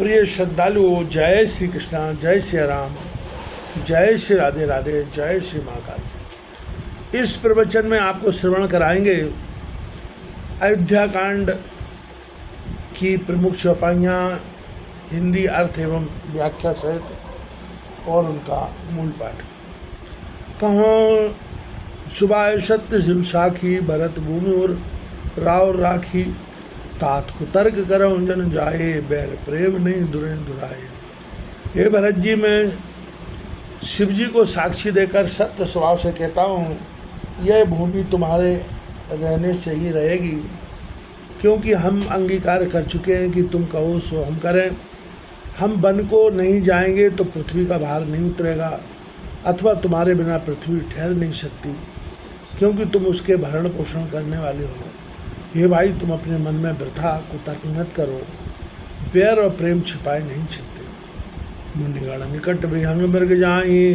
प्रिय श्रद्धालुओं, जय श्री कृष्णा, जय श्री राम, जय श्री राधे राधे, जय श्री महाकाल। इस प्रवचन में आपको श्रवण कराएंगे अयोध्या कांड की प्रमुख चौपाइयाँ, हिंदी अर्थ एवं व्याख्या सहित और उनका मूल पाठ। कहाँ सुबह सत्य शिव साखी, भरत भूमि और राव राखी, तात को तर्क करो जन जाए, बैर प्रेम नहीं दुरे दुराए। हे भरत जी, मैं शिव जी को साक्षी देकर सत्य स्वभाव से कहता हूँ, यह भूमि तुम्हारे रहने से ही रहेगी, क्योंकि हम अंगीकार कर चुके हैं कि तुम कहो सो हम करें। हम वन को नहीं जाएंगे तो पृथ्वी का भार नहीं उतरेगा, अथवा तुम्हारे बिना पृथ्वी ठहर नहीं सकती, क्योंकि तुम उसके भरण पोषण करने वाले हो। हे भाई, तुम अपने मन में वृथा कुतर्क मत करो, बैर और प्रेम छिपाए नहीं छिपते। मुनिगण निकट विहंग मृग जाई,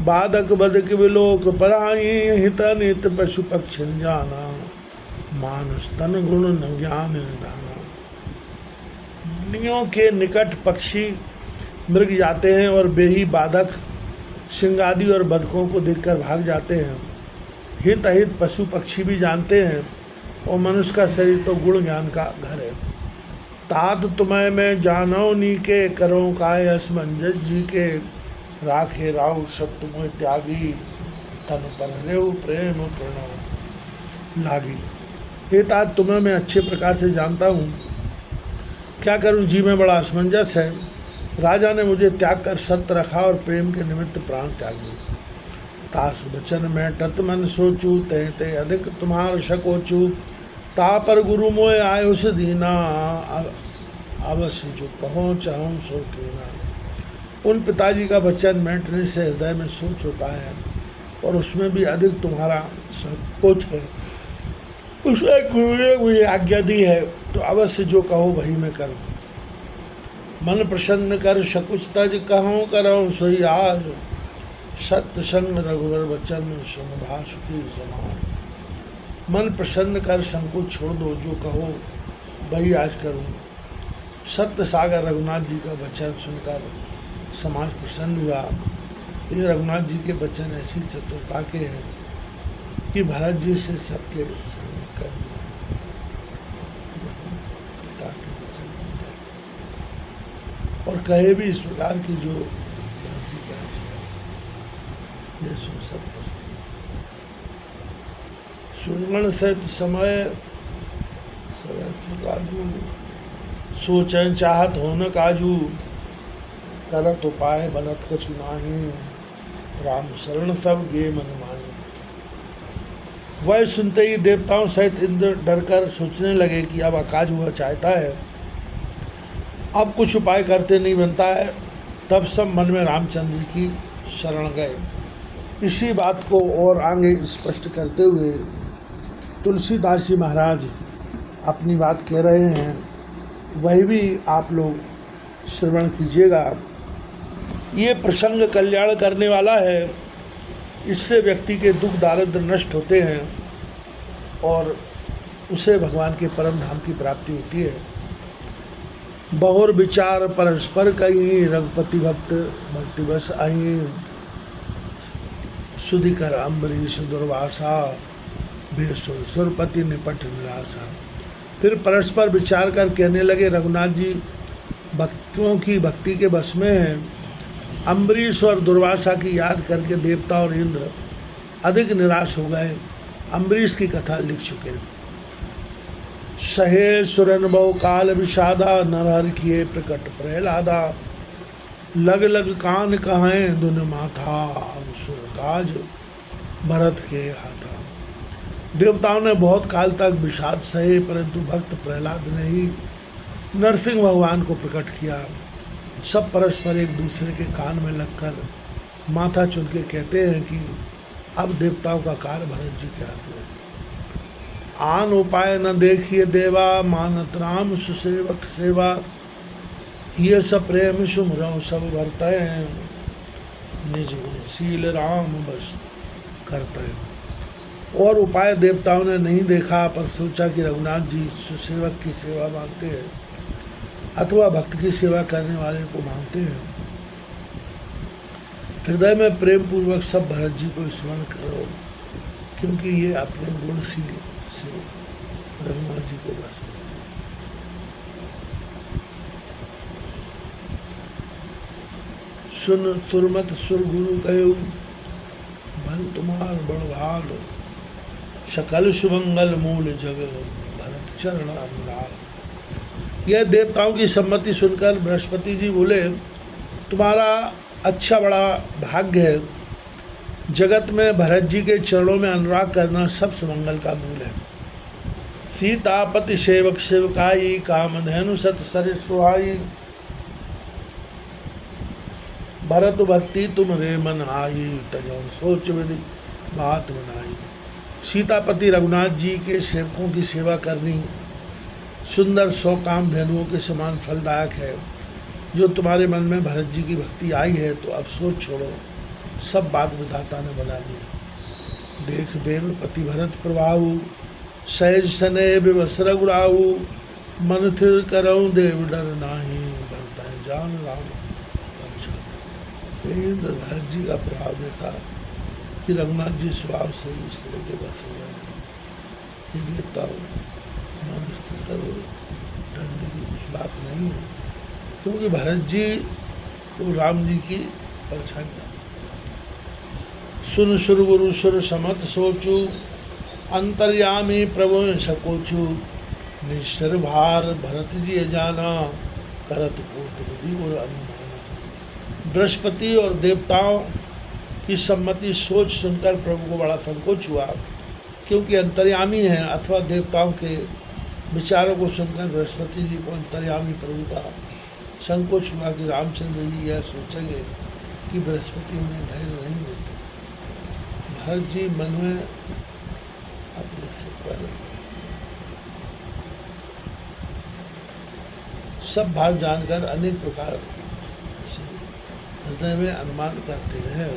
बाधक बदक विलोक पराई, हित नित पशु पक्षी जाना, मानुष तन गुण न ज्ञान निधाना। मुनियों के निकट पक्षी मृग जाते हैं और वे ही बाधक सिंगादि और बदकों को देखकर भाग जाते हैं। हित अहित पशु पक्षी भी जानते हैं, और मनुष्य का शरीर तो गुण ज्ञान का घर है। तात तुम्हें मैं जानो नीके, करो काय असमंजस जी के, राखे राव सब तुम्हें त्यागी, तन पर रेव प्रेम प्रणव लागी। हे तात, तुम्हें मैं अच्छे प्रकार से जानता हूँ, क्या करूँ जी में बड़ा असमंजस है। राजा ने मुझे त्याग कर सत्य रखा और प्रेम के निमित्त प्राण त्याग दिए। तासु बचन में तत मन सोचू, ते ते अधिक तुम्हार शकोचू, ता पर गुरु मोय आयो से दीना, अवश्य जो कहो चाहूँ सो कहना। उन पिताजी का वचन मैंटने से हृदय में सोच होता है, और उसमें भी अधिक तुम्हारा सब कुछ है। उसमें गुरु ने मुझे आज्ञा दी है, तो अवश्य जो कहो वही मैं करूँ। मन प्रसन्न कर शकुच तज, कहूँ करो सोई आज, सत्य संग रघुवर वचन, सुन भाषु की समान। मन प्रसन्न कर संकोच छोड़ दो, जो कहो वही आज करूँ। सत्य सागर रघुनाथ जी का वचन सुनकर समाज प्रसन्न हुआ। ये रघुनाथ जी के वचन ऐसी चतुरता के हैं कि भरत जी से सबके सामने कर दिया। पिता के वचन और कहे भी इस प्रकार की जो ये सब सुगण सहित समय काजू, सोचन चाहत हो न काजू, करत उपाय बनत कछु नाही, राम शरण सब गे मन माही। वह सुनते ही देवताओं सहित इंद्र डरकर सोचने लगे कि अब अकाज हुआ चाहता है, अब कुछ उपाय करते नहीं बनता है। तब सब मन में रामचंद्र की शरण गए। इसी बात को और आगे स्पष्ट करते हुए तुलसीदास जी महाराज अपनी बात कह रहे हैं, वही भी आप लोग श्रवण कीजिएगा। ये प्रसंग कल्याण करने वाला है। इससे व्यक्ति के दुख दारिद्र नष्ट होते हैं और उसे भगवान के परम धाम की प्राप्ति होती है। बहुर विचार परस्पर कहीं, रघुपति भक्त भक्तिवश आई, सुधिकर अम्बरीश दुर्वासा, भेषुर सुरपति निपट निराशा। फिर परस्पर विचार कर कहने लगे, रघुनाथ जी भक्तों की भक्ति के बस में हैं। अम्बरीश और दुर्वासा की याद करके देवता और इंद्र अधिक निराश हो गए। अम्बरीश की कथा लिख चुके। सहे सुरन बहु काल विषादा, नरहर किए प्रकट प्रहलादा, लग लग कान कहें दुन माथा, अब सुर काज भरत के हाथा। देवताओं ने बहुत काल तक विषाद सहे, परंतु भक्त प्रहलाद ने ही नरसिंह भगवान को प्रकट किया। सब परस्पर एक दूसरे के कान में लगकर माथा चुन के कहते हैं कि अब देवताओं का कार्य भरत जी के हाथ में। आन उपाय न देखिए देवा, मानत राम सुसेवक सेवा, ये सब प्रेम सुमरौ सब भरते हैं, निज गुणशील राम बस करते हैं। और उपाय देवताओं ने नहीं देखा, पर सोचा कि रघुनाथ जी सुसेवक की सेवा मांगते हैं, अथवा भक्त की सेवा करने वाले को मानते हैं। हृदय में प्रेम पूर्वक सब भरत जी को स्मरण करो, क्योंकि ये अपने गुणशील से रघुनाथ जी को बस सुन सुरमत सुर गुरु कहो, भल तुम्हार बड़ भाग, सकल सुमंगल मूल जग, भरत चरण अनुराग। यह देवताओं की सम्मति सुनकर बृहस्पति जी बोले, तुम्हारा अच्छा बड़ा भाग्य है। जगत में भरत जी के चरणों में अनुराग करना सब सुमंगल का मूल है। सीतापति सेवक सेवकाई, कामधेनु सत सरित सुहाई, भरत भक्ति तुम रे मन आई, तजौ सोच विधि बात बनाई। सीतापति रघुनाथ जी के सेवकों की सेवा करनी सुंदर 100 कामधेनुओं के समान फलदायक है। जो तुम्हारे मन में भरत जी की भक्ति आई है तो अब सोच छोड़ो, सब बात विधाता ने बना दी। देख देव पति भरत प्रभाऊ, सहज सने विवस रघुराऊ, मन थिर करऊँ देव डर नाही, भरत जान राम परछाई। इंद्र भरत जी का प्रभाव देखा कि रघुनाथ जी स्वभाव से ही इस तरह के बस हो गए। ये देवताओं मन स्थिर करो, डरने की कुछ बात नहीं है, क्योंकि भरत जी को राम जी की परछाई। सुन सुर गुरु सुर समत सोचू, अंतर्यामी प्रभु सकोचू, निश्चर भार भरत जी जाना, करत कोट विधि और अनुमाना। बृहस्पति और देवताओं की सम्मति सोच सुनकर प्रभु को बड़ा संकोच हुआ, क्योंकि अंतर्यामी हैं अथवा देवताओं के विचारों को सुनकर बृहस्पति जी को अंतर्यामी प्रभु का संकोच हुआ कि रामचंद्र जी यह सोचेंगे कि बृहस्पति उन्हें धैर्य नहीं देते। भरत जी मन में अपने सिर पर सब बात जानकर अनेक प्रकार से हृदय में अनुमान करते हैं।